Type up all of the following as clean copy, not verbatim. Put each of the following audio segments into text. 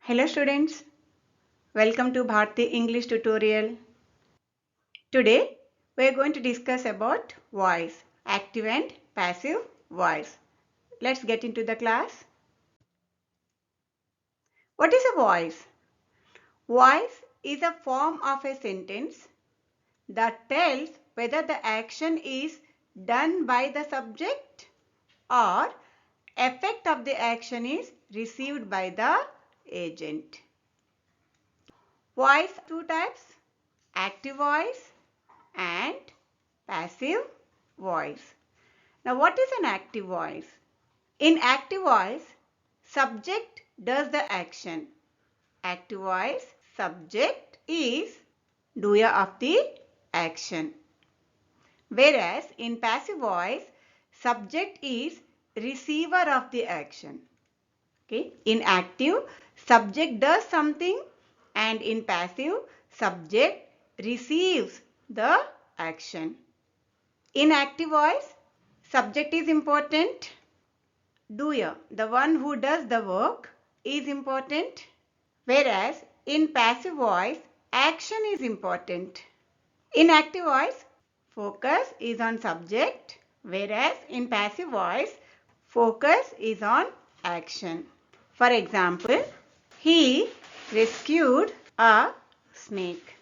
Hello students, welcome to Bharathi English tutorial. Today we are going to discuss about voice, active and passive voice. Let's get into the class. What is a voice? Voice is a form of a sentence that tells whether the action is done by the subject or effect of the action is received by the agent. Voice two types, active voice and passive voice. Now what is an active voice? In active voice, subject does the action. Active voice, subject is doer of the action. Whereas in passive voice, subject is receiver of the action. Okay? In active, subject does something, and in passive, subject receives the action. In active voice, subject is important, doer, the one who does the work, is important, whereas in passive voice, action is important. In active voice, focus is on subject, whereas in passive voice, focus is on action. For example, he rescued a snake.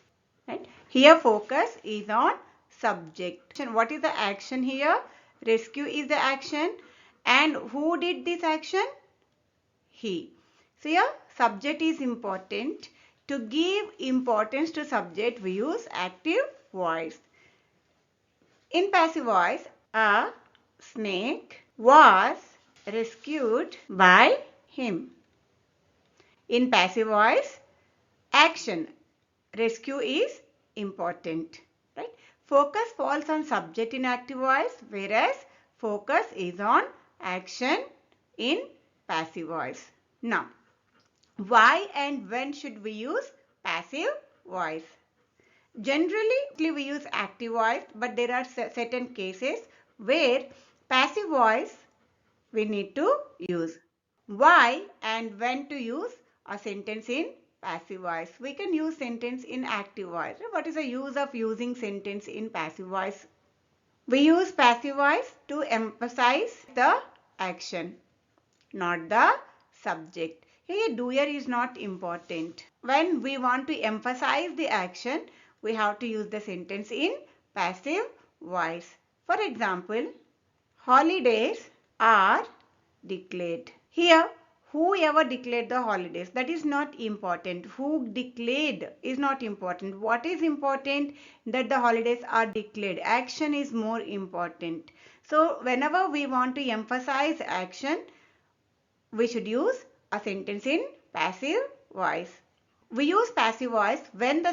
Right? Here focus is on subject. What is the action here? Rescue is the action. And who did this action? He. So here subject is important. To give importance to subject, we use active voice. In passive voice, a snake was rescued by him. In passive voice, action, rescue is important. Right? Focus falls on subject in active voice, whereas focus is on action in passive voice. Now, why and when should we use passive voice? Generally, we use active voice, but there are certain cases where passive voice we need to use. Why and when to use a sentence in passive voice? We can use sentence in active voice. What is the use of using sentence in passive voice? We use passive voice to emphasize the action, not the subject. Here, doer is not important. When we want to emphasize the action, we have to use the sentence in passive voice. For example, holidays are declared. Here, whoever declared the holidays, that is not important. Who declared is not important. What is important? That the holidays are declared. Action is more important. So, whenever we want to emphasize action, we should use a sentence in passive voice. We use passive voice when the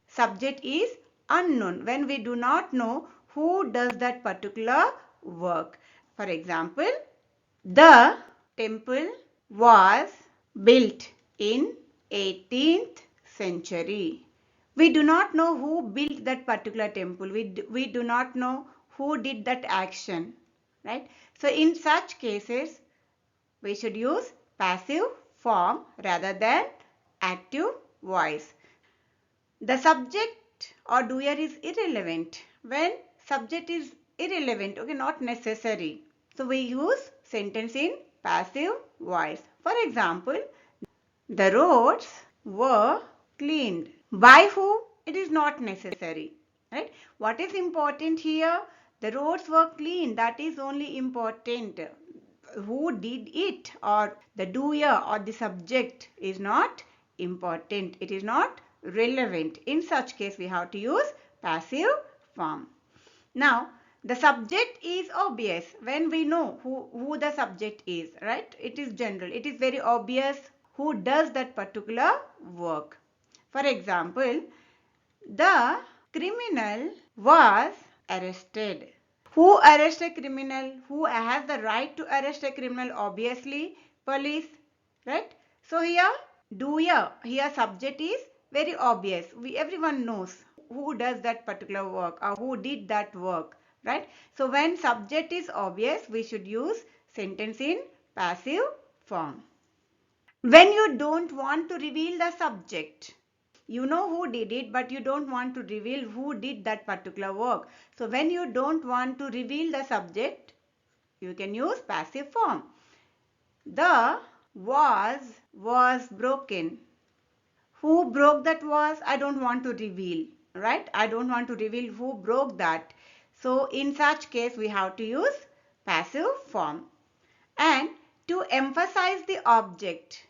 subject is unknown, when we do not know who does that particular work. For example, the temple was built in 18th century. We do not know who built that particular temple. We do not know who did that action. Right? So in such cases, we should use passive form rather than active voice. The subject or doer is irrelevant. When subject is irrelevant, okay, not necessary. So we use sentence in passive voice. For example, the roads were cleaned. By who? It is not necessary. Right? What is important here? The roads were cleaned. That is only important. Who did it or the doer or the subject is not important. It is not relevant. In such case, we have to use passive form. Now, the subject is obvious when we know who the subject is, right? It is general. It is very obvious who does that particular work. For example, the criminal was arrested. Who arrests a criminal? Who has the right to arrest a criminal? Obviously, police, right? So here, doer, here subject is very obvious. Everyone knows who does that particular work or who did that work, right? So when subject is obvious, we should use sentence in passive form. When you don't want to reveal the subject, you know who did it, but you don't want to reveal who did that particular work. So when you don't want to reveal the subject, you can use passive form. The was broken. Who broke that vase? I don't want to reveal, right? I don't want to reveal who broke that. So in such case, we have to use passive form. And to emphasize the object,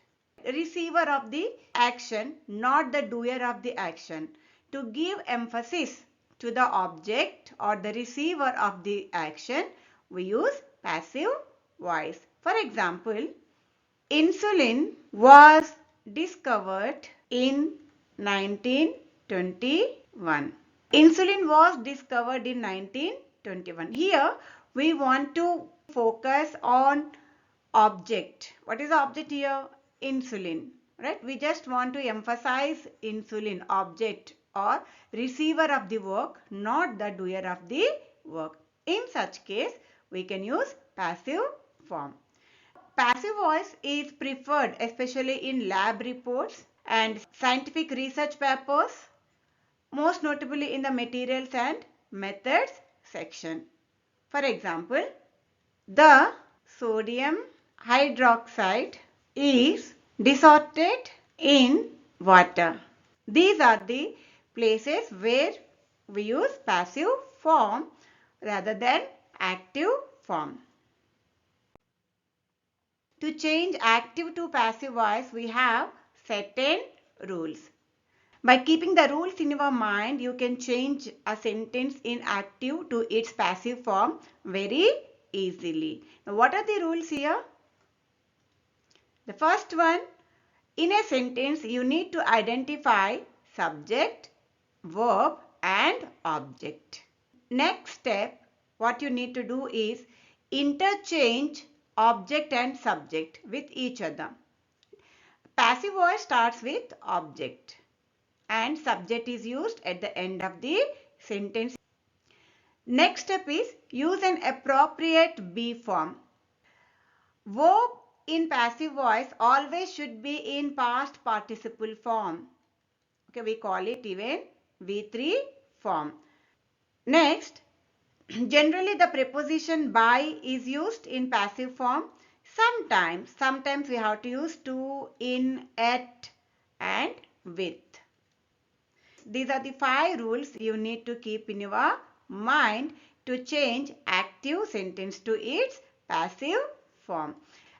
receiver of the action, not the doer of the action. To give emphasis to the object or the receiver of the action, we use passive voice. For example, insulin was discovered in 1921. Insulin was discovered in 1921. Here we want to focus on object. What is the object here? Insulin, right? We just want to emphasize insulin, object or receiver of the work, not the doer of the work. In such case, we can use passive form. Passive voice is preferred especially in lab reports and scientific research papers, most notably in the materials and methods section. For example, the sodium hydroxide is dissolved in water. These are the places where we use passive form rather than active form. To change active to passive voice, we have certain rules. By keeping the rules in your mind, you can change a sentence in active to its passive form very easily. Now, what are the rules here? The first one, in a sentence, you need to identify subject, verb and object. Next step, what you need to do is interchange object and subject with each other. Passive voice starts with object and subject is used at the end of the sentence. Next step is use an appropriate be form. Verb in passive voice always should be in past participle form. Okay, we call it even V3 form. Next, generally the preposition by is used in passive form. Sometimes we have to use to, in, at and with. These are the 5 rules you need to keep in your mind to change active sentence to its passive form.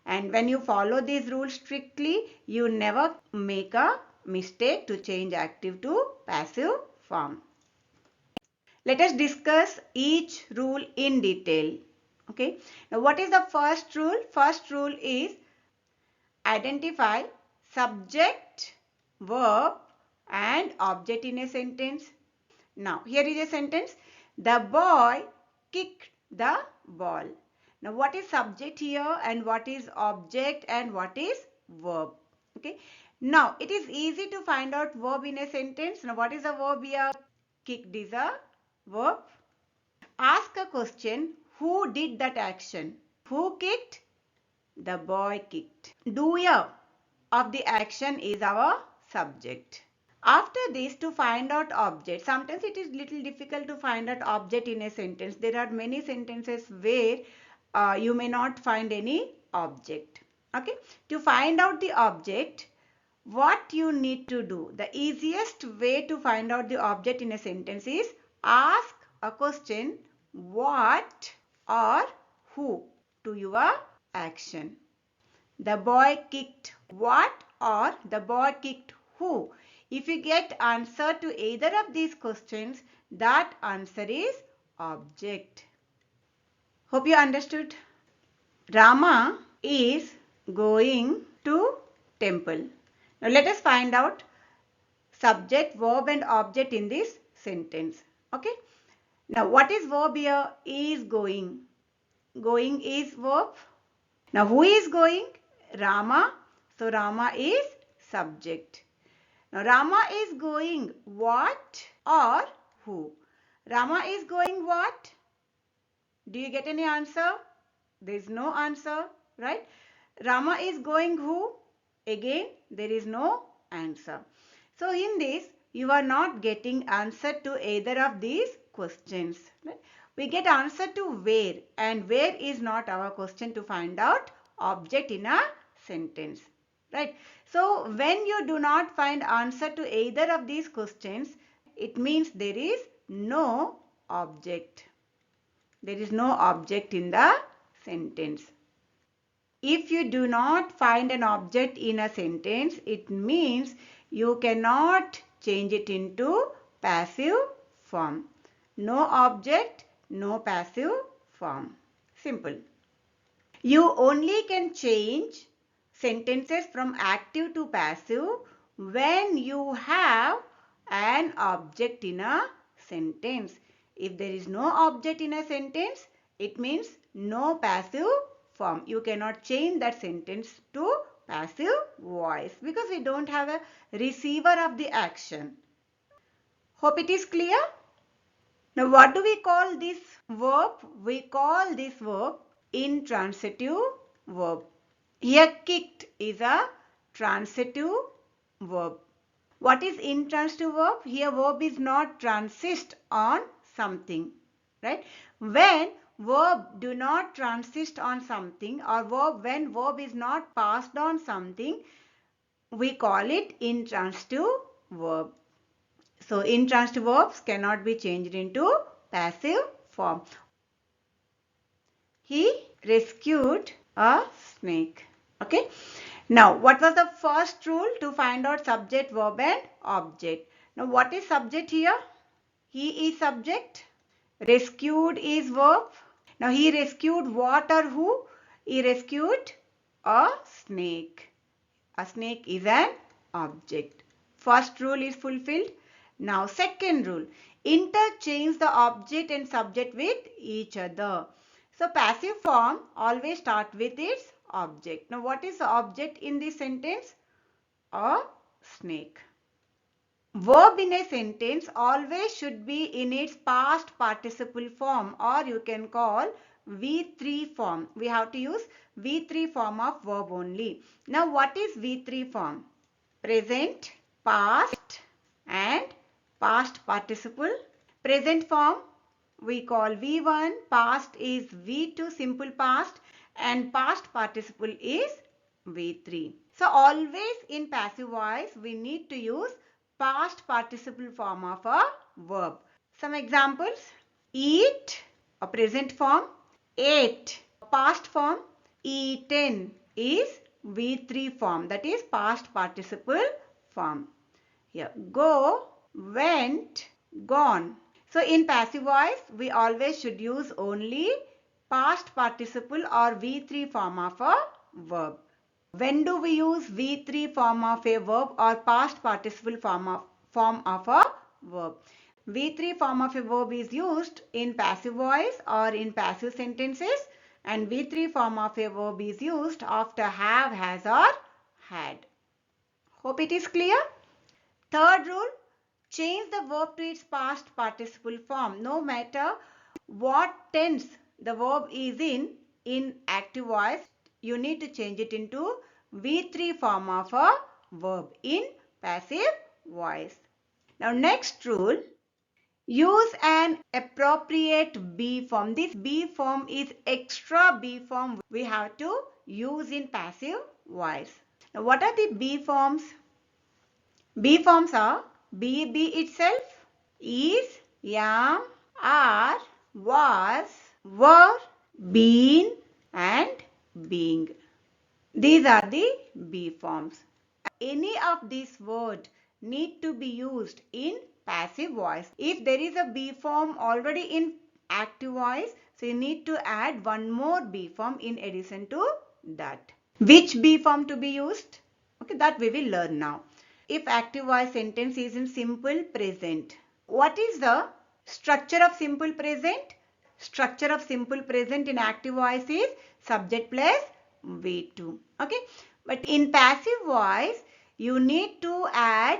And when you follow these rules strictly, you never make a mistake to change active to passive form. Let us discuss each rule in detail. Okay. Now, what is the first rule? First rule is identify subject, verb and object in a sentence. Now, here is a sentence. The boy kicked the ball. Now, what is subject here and what is object and what is verb? Okay. Now, it is easy to find out verb in a sentence. Now, what is the verb here? Kicked is a verb. Ask a question. Who did that action? Who kicked? The boy kicked. Doer of the action is our subject. After this, to find out object, sometimes it is little difficult to find out object in a sentence. There are many sentences where you may not find any object. Okay. To find out the object, what you need to do, the easiest way to find out the object in a sentence is ask a question, what or who to your action. The boy kicked what or the boy kicked who. If you get answer to either of these questions, that answer is object. Hope you understood. Rama is going to temple. Now let us find out subject, verb and object in this sentence. Okay. Now what is verb here? Is going. Going is verb. Now who is going? Rama. So Rama is subject. Now Rama is going what or who? Rama is going what? Do you get any answer? There is no answer, right? Rama is going who? Again, there is no answer. So in this, you are not getting answer to either of these questions. We get answer to where, and where is not our question to find out object in a sentence. Right. So when you do not find answer to either of these questions, it means there is no object. There is no object in the sentence. If you do not find an object in a sentence, it means you cannot change it into passive form. No object, no passive form. Simple. You only can change sentences from active to passive when you have an object in a sentence. If there is no object in a sentence, it means no passive form. You cannot change that sentence to passive voice because we don't have a receiver of the action. Hope it is clear. Now what do we call this verb? We call this verb intransitive verb. Here kicked is a transitive verb. What is intransitive verb? Here verb is not transist on something. Right? When verb do not transist on something, or when verb is not passed on something, we call it intransitive verb. So intransitive verbs cannot be changed into passive form. He rescued a snake. Okay. Now, what was the first rule to find out subject, verb and object? Now, what is subject here? He is subject. Rescued is verb. Now, he rescued what or who? He rescued a snake. A snake is an object. First rule is fulfilled. Now, second rule. Interchange the object and subject with each other. So, passive form always start with its object. Now, what is the object in this sentence? A snake. Verb in a sentence always should be in its past participle form, or you can call V3 form. We have to use V3 form of verb only. Now, what is V3 form? Present, past and past participle. Present form we call V1, past is V2 simple past, and past participle is V3. So always in passive voice we need to use past participle form of a verb. Some examples: eat, a present form; ate, past form; eaten is V3 form, that is past participle form. Here, go, went, gone. So in passive voice, we always should use only past participle or V3 form of a verb. When do we use V3 form of a verb or past participle form of a verb? V3 form of a verb is used in passive voice or in passive sentences, and V3 form of a verb is used after have, has or had. Hope it is clear. Third rule. Change the verb to its past participle form. No matter what tense the verb is in active voice, you need to change it into V3 form of a verb in passive voice. Now, next rule, use an appropriate be form. This be form is extra be form we have to use in passive voice. Now, what are the be forms? Be forms are be itself, is, am, are, was, were, been and being. These are the be forms. Any of these words need to be used in passive voice. If there is a be form already in active voice, so you need to add one more be form in addition to that. Which be form to be used? Okay, that we will learn now. If active voice sentence is in simple present. What is the structure of simple present? Structure of simple present in active voice is subject plus V2. Okay. But in passive voice, you need to add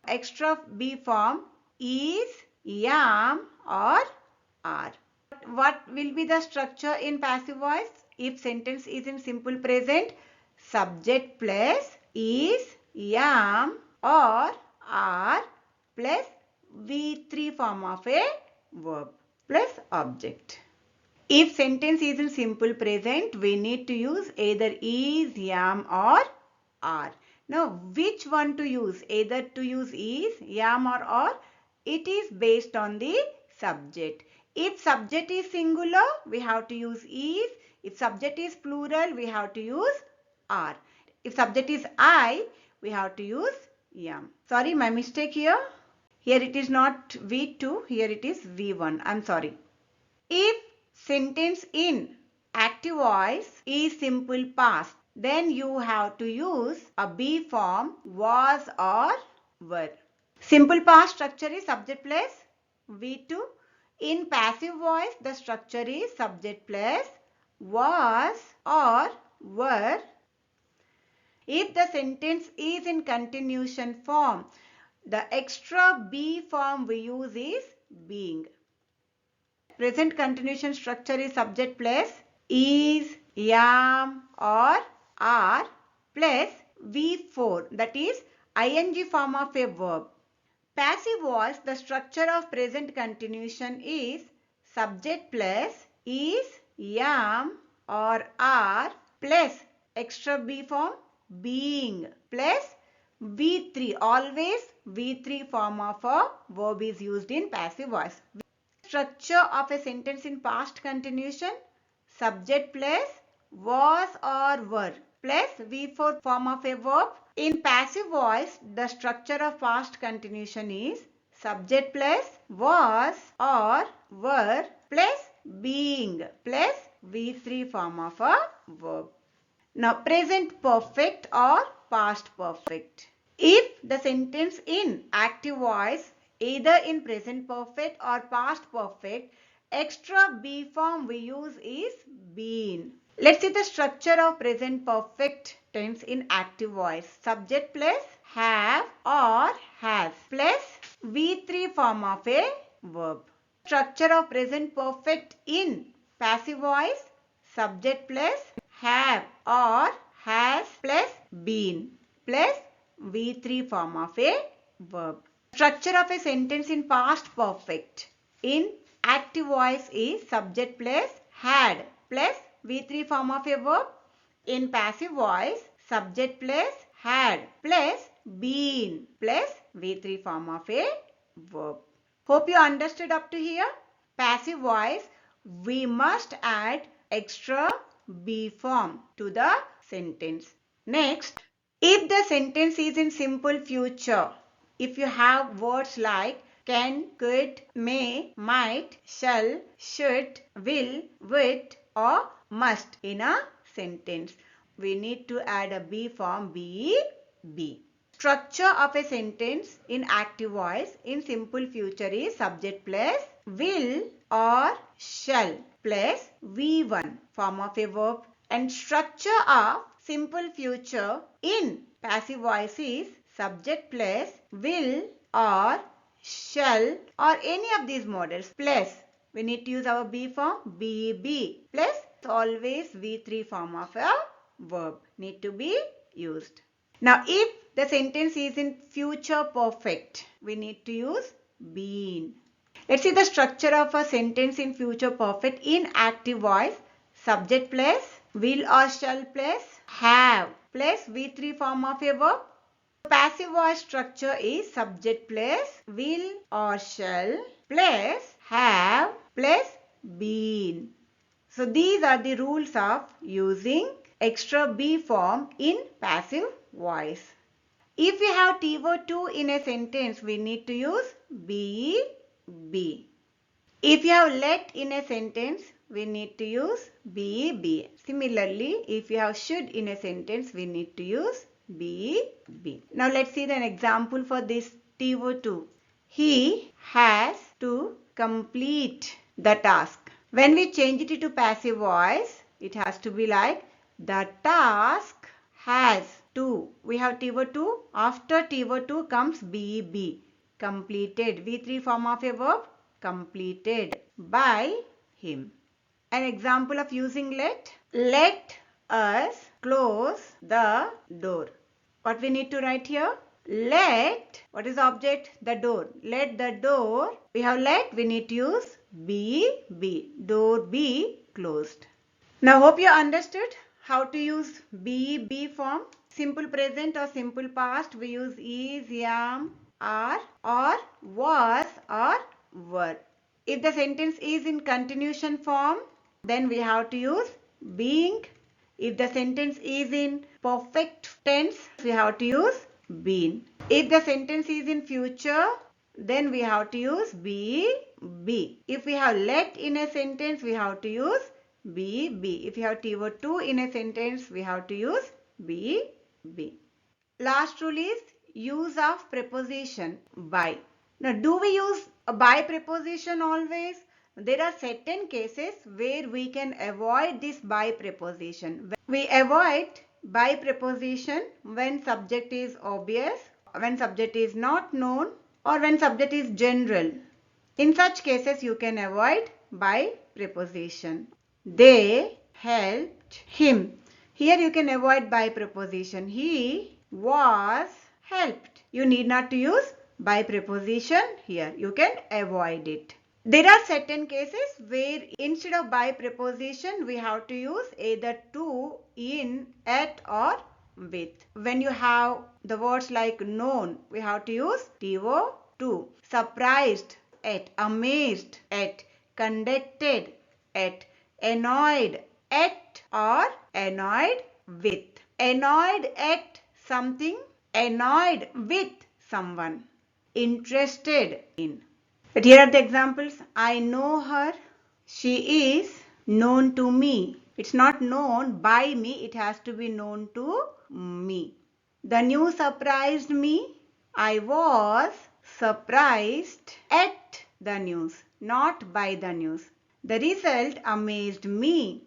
extra be form is, am or are. What will be the structure in passive voice? If sentence is in simple present, subject plus is, am or are plus V3 form of a verb plus object. If sentence is in simple present, we need to use either is, am or are. Now, which one to use? Either to use is, am or are. It is based on the subject. If subject is singular, we have to use is. If subject is plural, we have to use are. If subject is I, we have to use am. Sorry, my mistake here. Here it is not V2, here it is V1. I'm sorry. If sentence in active voice is simple past, then you have to use a be form was or were. Simple past structure is subject plus V2. In passive voice, the structure is subject plus was or were. If the sentence is in continuation form, the extra be form we use is being. Present continuation structure is subject plus is, am or are plus V4, that is ing form of a verb. Passive voice, the structure of present continuation is subject plus is, am or are plus extra be form being plus V3. Always V3 form of a verb is used in passive voice. Structure of a sentence in past continuation, subject plus was or were plus V4 form of a verb. In passive voice, the structure of past continuation is subject plus was or were plus being plus V3 form of a verb. Now, present perfect or past perfect. If the sentence in active voice, either in present perfect or past perfect, extra be form we use is been. Let's see the structure of present perfect tense in active voice. Subject plus have or has plus V3 form of a verb. Structure of present perfect in passive voice. Subject plus have or has plus been plus V3 form of a verb. Structure of a sentence in past perfect in active voice is subject plus had plus V3 form of a verb. In passive voice, subject plus had plus been plus V3 form of a verb. Hope you understood up to here. Passive voice, we must add extra be form to the sentence. Next, if the sentence is in simple future, if you have words like can, could, may, might, shall, should, will, would or must in a sentence, we need to add a be form be. Structure of a sentence in active voice in simple future is subject plus will or shall plus V1 form of a verb, and structure of simple future in passive voice is subject plus will or shall or any of these models plus we need to use our be form be plus always V3 form of a verb need to be used. Now, if the sentence is in future perfect, we need to use been. Let's see the structure of a sentence in future perfect in active voice. Subject plus will or shall plus have plus V3 form of a verb. Passive voice structure is subject plus will or shall plus have plus been. So these are the rules of using extra be form in passive voice. If we have TO2 in a sentence, we need to use be. If you have let in a sentence, we need to use be. Similarly, if you have should in a sentence, we need to use be. Now let's see an example for this TO2. He has to complete the task. When we change it to passive voice, it has to be like the task has to. We have TO2. After TO2 comes be. Completed. V3 form of a verb. Completed by him. An example of using let. Let us close the door. What we need to write here? Let, what is the object? The door. Let the door, we have let, we need to use be. Door be closed. Now hope you understood how to use be form. Simple present or simple past, we use is, am, are, or was, or were. If the sentence is in continuation form, then we have to use being. If the sentence is in perfect tense, we have to use been. If the sentence is in future, then we have to use be. If we have let in a sentence, we have to use be. If you have TO2 in a sentence, we have to use be. Last rule is use of preposition by. Now, do we use a by preposition always? There are certain cases where we can avoid this by preposition. We avoid by preposition when subject is obvious, when subject is not known, or when subject is general. In such cases, you can avoid by preposition. They helped him. Here you can avoid by preposition. He was helped. You need not to use by preposition here. You can avoid it. There are certain cases where instead of by preposition, we have to use either to, in, at, or with. When you have the words like known, we have to use to. Surprised at, amazed at, conducted at, annoyed at, or annoyed with. Annoyed at something, annoyed with someone, interested in. But here are the examples. I know her. She is known to me. It's not known by me. It has to be known to me. The news surprised me. I was surprised at the news, not by the news. The result amazed me.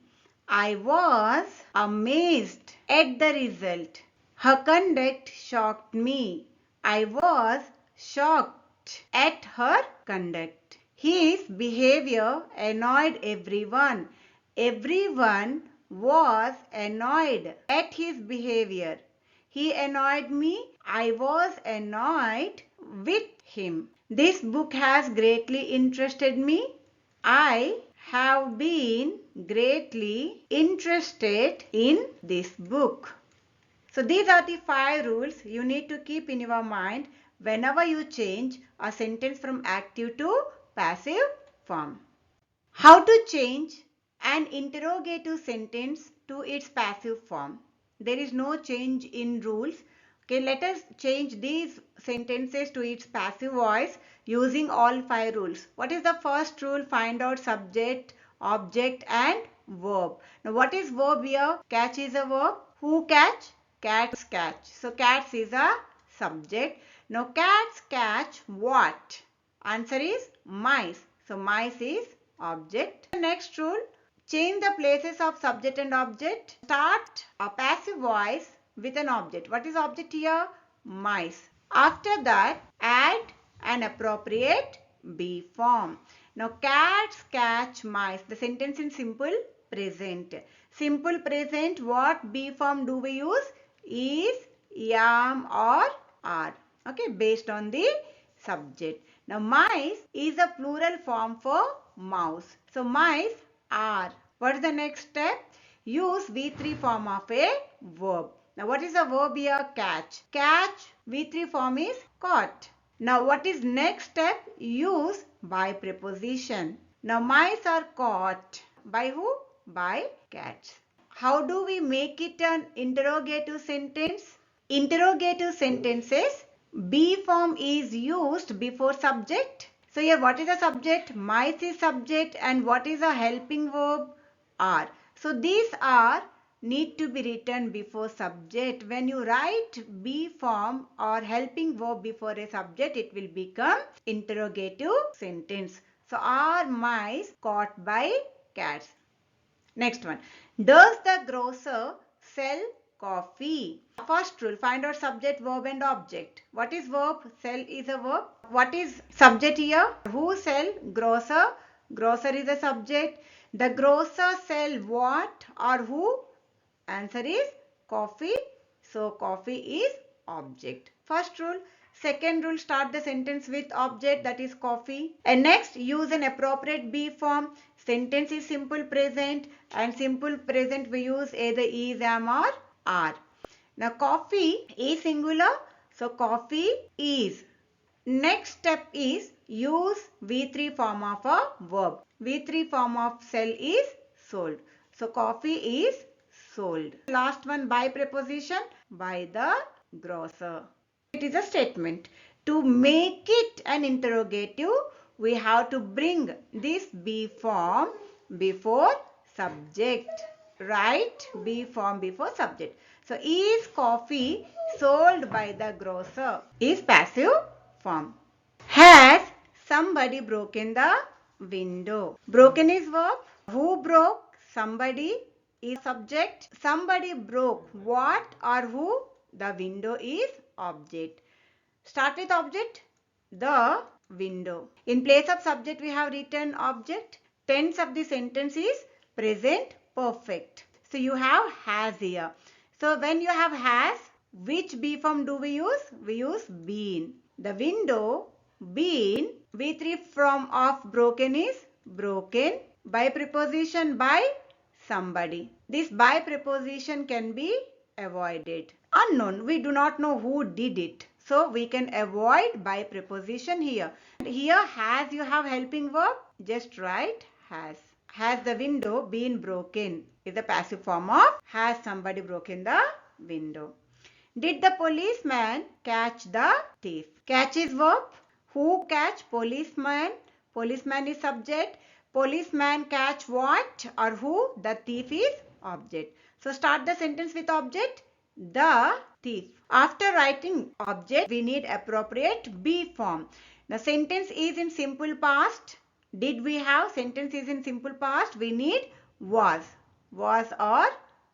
I was amazed at the result. Her conduct shocked me. I was shocked at her conduct. His behavior annoyed everyone. Everyone was annoyed at his behavior. He annoyed me. I was annoyed with him. This book has greatly interested me. I have been greatly interested in this book. So these are the 5 rules you need to keep in your mind whenever you change a sentence from active to passive form. How to change an interrogative sentence to its passive form? There is no change in rules. Okay, let us change these sentences to its passive voice using all 5 rules. What is the first rule? Find out subject, object and verb. Now what is verb here? Catch is a verb. Who catch? Cats catch. So cats is a subject. Now cats catch what? Answer is mice. So mice is object. The next rule, change the places of subject and object. Start a passive voice with an object. What is object here? Mice. After that, add an appropriate be form. Now cats catch mice. The sentence in simple present. Simple present, what be form do we use? Is, am or are. Okay, based on the subject. Now mice is a plural form for mouse. So mice are. What is the next step? Use V3 form of a verb. Now what is the verb here? Catch. Catch V3 form is caught. Now what is next step? Use by preposition. Now mice are caught. By who? By cats. How do we make it an interrogative sentence? Interrogative sentences, be form is used before subject. So here what is the subject? Mice is subject and what is a helping verb? Are. So these are need to be written before subject. When you write be form or helping verb before a subject, it will become interrogative sentence. So are mice caught by cats? Next one. Does the grocer sell coffee? First rule, find out subject, verb and object. What is verb? Sell is a verb. What is subject here? Who sell? Grocer. Grocer is a subject. The grocer sell what or who? Answer is coffee. So coffee is object. First rule. Second rule, start the sentence with object, that is coffee. And next, use an appropriate be form. Sentence is simple present, and simple present we use either is, am or are. Now coffee is singular, so coffee is. Next step is use V3 form of a verb. V3 form of sell is sold. So coffee is sold. Last one, by preposition, by the grocer. It is a statement. To make it an interrogative, we have to bring this be form before subject. Right? Be form before subject. So is coffee sold by the grocer? Is passive form. Has somebody broken the window? Broken is verb. Who broke? Somebody is subject. Somebody broke what or who? The window is object. Start with object. The window. In place of subject we have written object. Tense of the sentence is present perfect. So you have has here. So when you have has, which be form do we use? We use been. The window, been. V3 form of broken is broken. By preposition by somebody. This by preposition can be avoided. Unknown, we do not know who did it. So we can avoid by preposition here. Here has, you have helping verb. Just write has. Has the window been broken? Is the passive form of has somebody broken the window. Did the policeman catch the thief? Catch is verb. Who catch? Policeman. Policeman is subject. Policeman catch what or who? The thief is object. So start the sentence with object. The thief. After writing object, we need appropriate be form. The sentence is in simple past. Did we have sentence is in simple past? We need was. Was or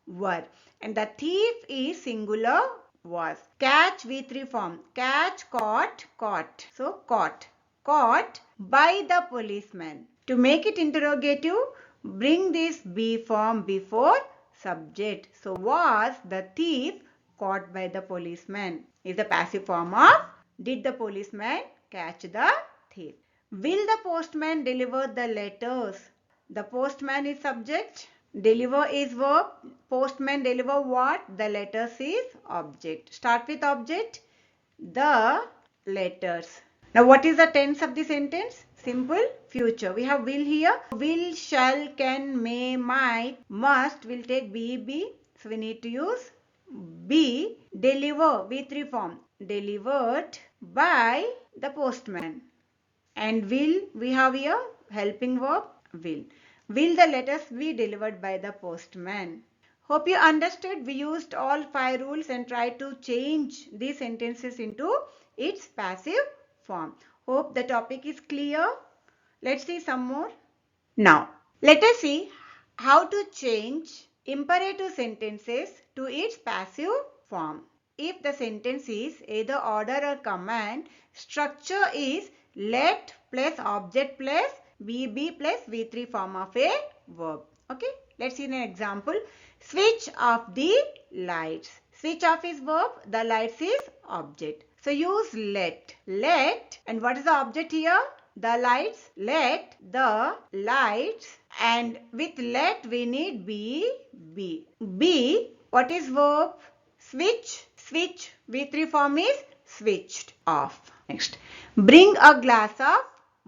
were. And the thief is singular was. Catch V3 form. Catch, caught, caught. So caught. Caught by the policeman. To make it interrogative, bring this be form before subject. So was the thief caught by the policeman? Is the passive form of did the policeman catch the thief? Will the postman deliver the letters? The postman is subject. Deliver is verb. Postman deliver what? The letters is object. Start with object. The letters. Now what is the tense of the sentence? Simple future. We have will here. Will, shall, can, may, might, must will take be. So we need to use be. Deliver V3 form. Delivered by the postman. And will we have here helping verb will. Will the letters be delivered by the postman? Hope you understood. We used all 5 rules and tried to change these sentences into its passive form. Hope the topic is clear. Let's see some more. Now, let us see how to change imperative sentences to its passive form. If the sentence is either order or command, structure is let plus object plus be plus V3 form of a verb. Okay, let's see an example. Switch off the lights. Switch off is verb, the lights is object. So use let. Let, and what is the object here? The lights. Let the lights, and with let we need be. Be, what is verb? Switch. Switch, V3 form is switched off. Next, bring a glass of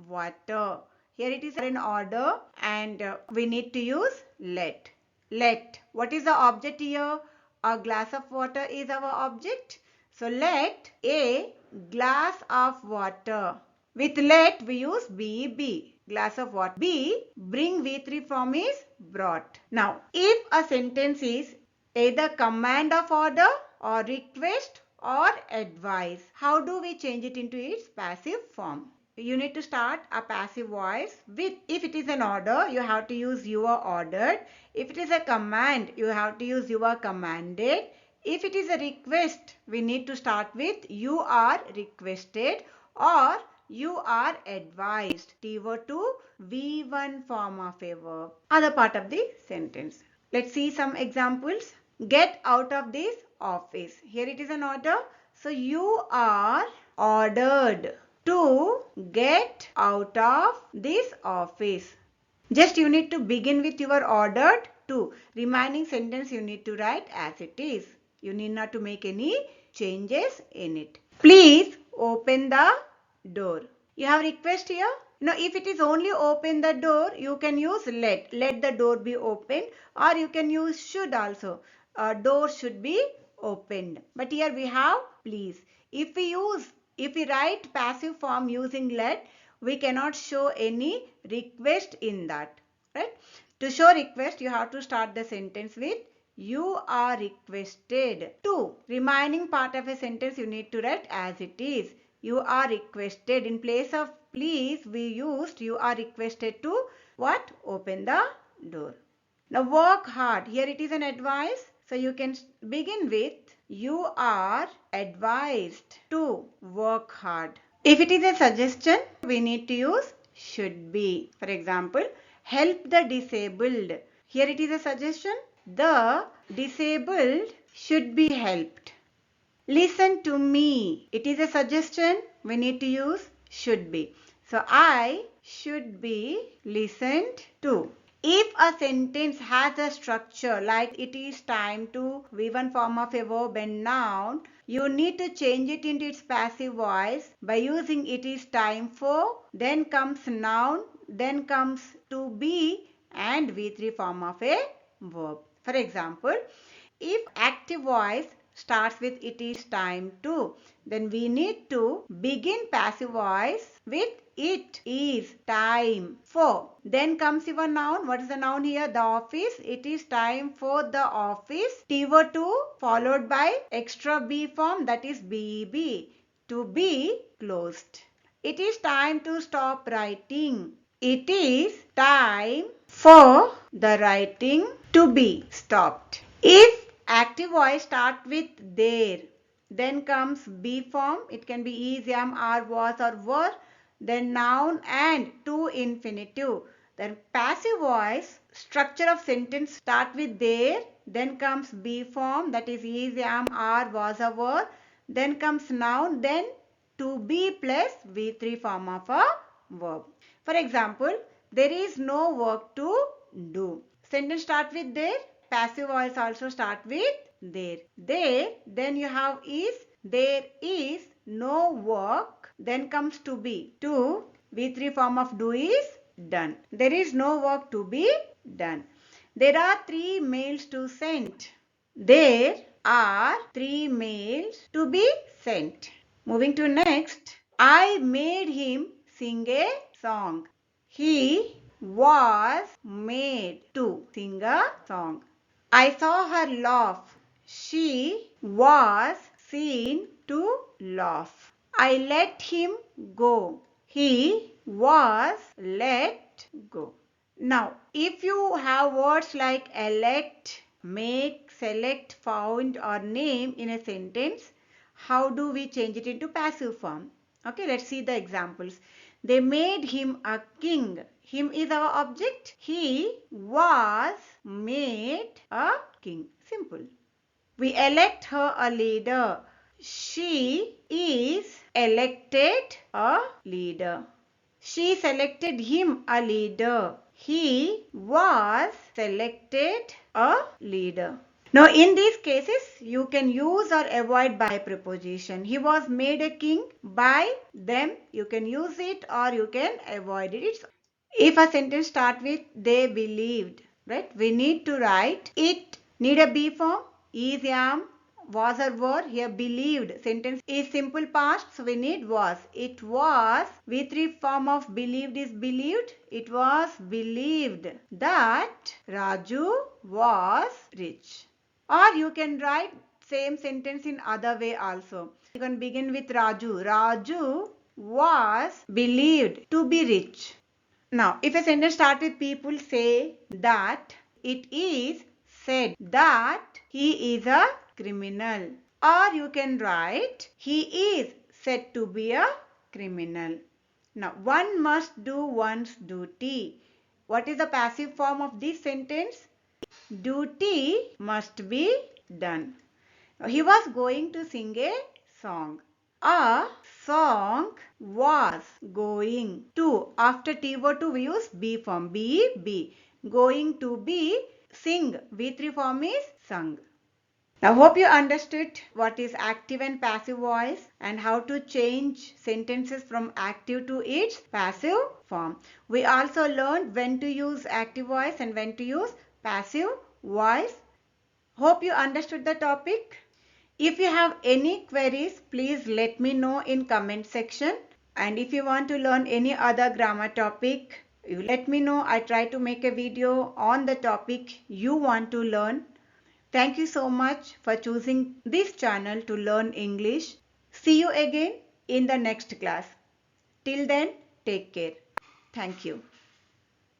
water. Here it is in order and we need to use let. Let, what is the object here? A glass of water is our object. So let a glass of water. With let we use be. Glass of water. Be, bring V3 form is brought. Now, if a sentence is either command of order or request or advice, how do we change it into its passive form? You need to start a passive voice with, if it is an order, you have to use you are ordered. If it is a command, you have to use you are commanded. If it is a request, we need to start with you are requested or you are advised. T-word to V1 form of a verb. Other part of the sentence. Let's see some examples. Get out of this office. Here it is an order. So you are ordered to get out of this office. Just you need to begin with your ordered to. Remaining sentence you need to write as it is. You need not to make any changes in it. Please open the door. You have request here. Now if it is only open the door, you can use let. Let the door be opened, or you can use should also. Door should be opened. But here we have please. If we write passive form using let, we cannot show any request in that. Right? To show request, you have to start the sentence with you are requested to. Remaining part of a sentence you need to write as it is. You are requested. In place of please, we used you are requested to what? Open the door. Now work hard. Here it is an advice. So you can begin with you are advised to work hard. If it is a suggestion, we need to use should be. For example, help the disabled. Here it is a suggestion. The disabled should be helped. Listen to me. It is a suggestion. We need to use should be. So I should be listened to. If a sentence has a structure like it is time to, V1 form of a verb and noun, you need to change it into its passive voice by using it is time for, then comes noun, then comes to be and V3 form of a verb. For example, if active voice starts with it is time to, then we need to begin passive voice with it is time for. Then comes your noun. What is the noun here? The office. It is time for the office. T-2 followed by extra B form, that is BEB. To be closed. It is time to stop writing. It is time for the writing to be stopped. If active voice start with there, then comes be form. It can be is, am, are, was or were. Then noun and to infinitive. Then passive voice structure of sentence start with there. Then comes be form, that is, am, are, was or were. Then comes noun. Then to be plus V3 form of a verb. For example, there is no work to do. Sentence start with there. Passive voice also start with there. There, then you have is, there is no work, then comes to be. To, V3 form of do is done. There is no work to be done. There are 3 mails to send. There are 3 mails to be sent. Moving to next. I made him sing a song. He was made to sing a song. I saw her laugh. She was seen to laugh. I let him go. He was let go. Now, if you have words like elect, make, select, found or name in a sentence, how do we change it into passive form? Okay, let's see the examples. They made him a king. Him is our object. He was made a king. Simple. We elect her a leader. She is elected a leader. She selected him a leader. He was selected a leader. Now in these cases, you can use or avoid by preposition. He was made a king by them. You can use it or you can avoid it. If a sentence starts with they believed, right? We need to write it. Need a be form. Is, am, was or were. Here believed. Sentence is simple past. So we need was. It was. V3 form of believed is believed. It was believed that Raju was rich. Or you can write same sentence in other way also. You can begin with Raju. Raju was believed to be rich. Now, if a sentence starts with people say that, it is said that he is a criminal. Or you can write he is said to be a criminal. Now, one must do one's duty. What is the passive form of this sentence? Duty must be done. Now, he was going to sing a song. A song was going to. After T word to we use be form. Be. Going to be sing. V3 form is sung. Now hope you understood what is active and passive voice and how to change sentences from active to its passive form. We also learned when to use active voice and when to use passive voice. Hope you understood the topic. If you have any queries, please let me know in comment section. And if you want to learn any other grammar topic, you let me know. I try to make a video on the topic you want to learn. Thank you so much for choosing this channel to learn English. See you again in the next class. Till then, take care. Thank you.